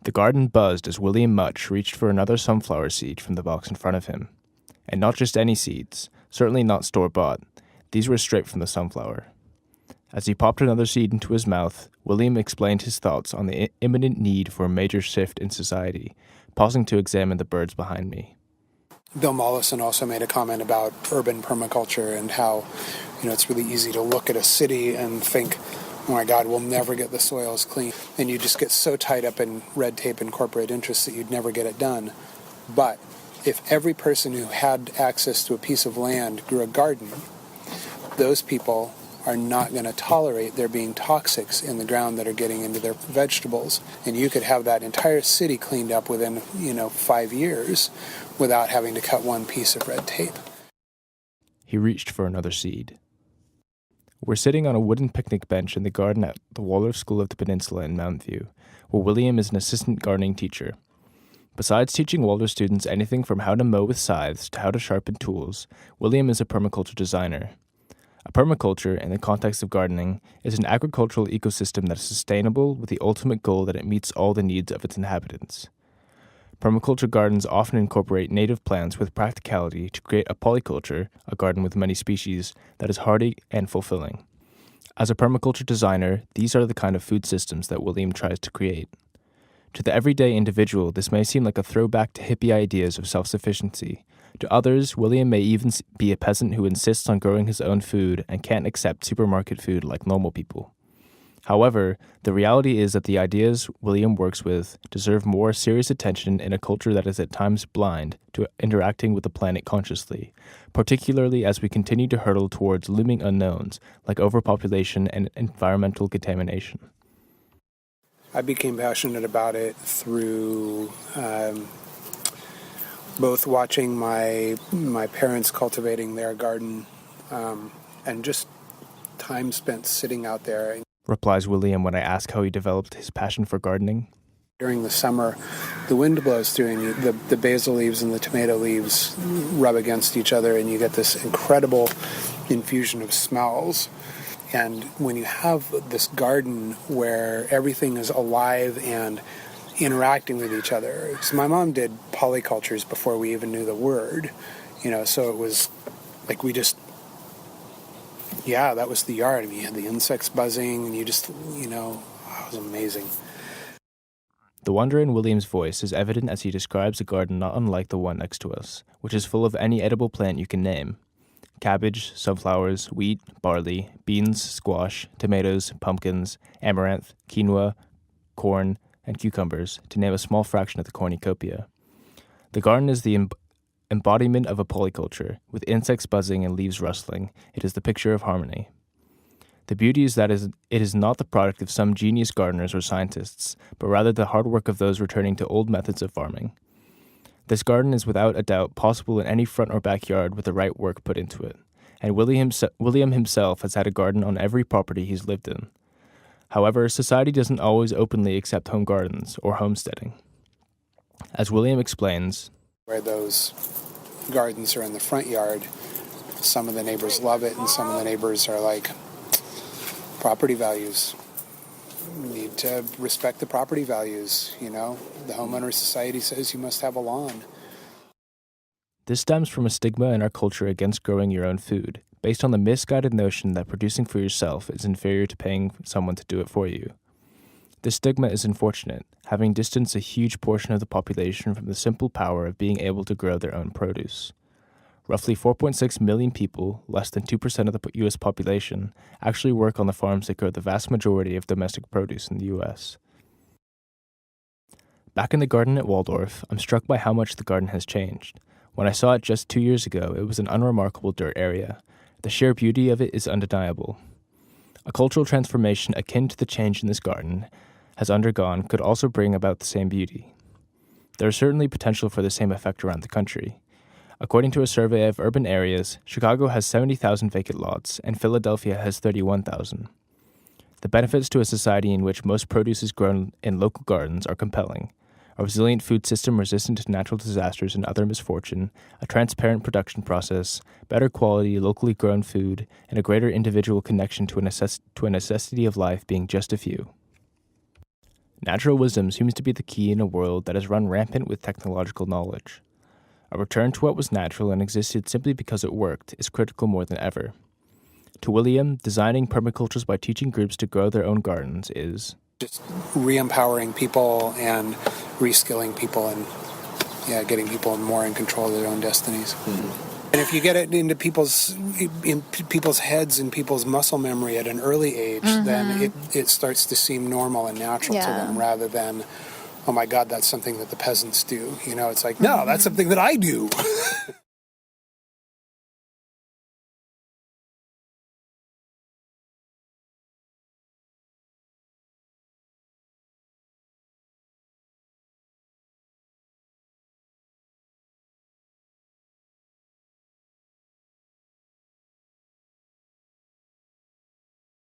The garden buzzed as William Much reached for another sunflower seed from the box in front of him. And not just any seeds, certainly not store-bought. These were straight from the sunflower. As he popped another seed into his mouth, William explained his thoughts on the imminent need for a major shift in society, pausing to examine the birds behind me. Bill Mollison also made a comment about urban permaculture and how, it's really easy to look at a city and think, oh my God, we'll never get the soils clean. And you just get so tied up in red tape and corporate interests that you'd never get it done. But if every person who had access to a piece of land grew a garden, those people are not going to tolerate there being toxics in the ground that are getting into their vegetables. And you could have that entire city cleaned up within, 5 years without having to cut one piece of red tape. He reached for another seed. We're sitting on a wooden picnic bench in the garden at the Waldorf School of the Peninsula in Mountain View, where William is an assistant gardening teacher. Besides teaching Waldorf students anything from how to mow with scythes to how to sharpen tools, William is a permaculture designer. A permaculture, in the context of gardening, is an agricultural ecosystem that is sustainable with the ultimate goal that it meets all the needs of its inhabitants. Permaculture gardens often incorporate native plants with practicality to create a polyculture, a garden with many species, that is hardy and fulfilling. As a permaculture designer, these are the kind of food systems that William tries to create. To the everyday individual, this may seem like a throwback to hippie ideas of self-sufficiency. To others, William may even be a peasant who insists on growing his own food and can't accept supermarket food like normal people. However, the reality is that the ideas William works with deserve more serious attention in a culture that is at times blind to interacting with the planet consciously, particularly as we continue to hurtle towards looming unknowns like overpopulation and environmental contamination. I became passionate about it through both watching my parents cultivating their garden and just time spent sitting out there. Replies William when I ask how he developed his passion for gardening. During the summer, the wind blows through and the basil leaves and the tomato leaves rub against each other and you get this incredible infusion of smells. And when you have this garden where everything is alive and interacting with each other. So my mom did polycultures before we even knew the word, so it was like that was the yard. I mean, you had the insects buzzing and you just, it was amazing. The wonder in William's voice is evident as he describes a garden not unlike the one next to us, which is full of any edible plant you can name. Cabbage, sunflowers, wheat, barley, beans, squash, tomatoes, pumpkins, amaranth, quinoa, corn, and cucumbers, to name a small fraction of the cornucopia. The garden is the embodiment of a polyculture, with insects buzzing and leaves rustling. It is the picture of harmony. The beauty is that it is not the product of some genius gardeners or scientists, but rather the hard work of those returning to old methods of farming. This garden is without a doubt possible in any front or backyard with the right work put into it, and William himself has had a garden on every property he's lived in. However, society doesn't always openly accept home gardens or homesteading. As William explains, where those gardens are in the front yard, some of the neighbors love it and some of the neighbors are like, property values. You need to respect the property values, The homeowner society says you must have a lawn. This stems from a stigma in our culture against growing your own food, based on the misguided notion that producing for yourself is inferior to paying someone to do it for you. This stigma is unfortunate, having distanced a huge portion of the population from the simple power of being able to grow their own produce. Roughly 4.6 million people, less than 2% of the U.S. population, actually work on the farms that grow the vast majority of domestic produce in the U.S. Back in the garden at Waldorf, I'm struck by how much the garden has changed. When I saw it just 2 years ago, it was an unremarkable dirt area. The sheer beauty of it is undeniable. A cultural transformation akin to the change in this garden has undergone could also bring about the same beauty. There is certainly potential for the same effect around the country. According to a survey of urban areas, Chicago has 70,000 vacant lots, and Philadelphia has 31,000. The benefits to a society in which most produce is grown in local gardens are compelling. A resilient food system resistant to natural disasters and other misfortune, a transparent production process, better quality, locally grown food, and a greater individual connection to a necessity of life being just a few. Natural wisdom seems to be the key in a world that is run rampant with technological knowledge. A return to what was natural and existed simply because it worked is critical more than ever. To William, designing permacultures by teaching groups to grow their own gardens is just re-empowering people and reskilling people and getting people more in control of their own destinies. Mm-hmm. And if you get it into people's heads and people's muscle memory at an early age, then it starts to seem normal and natural to them rather than, oh my God, that's something that the peasants do. It's like, no, that's something that I do.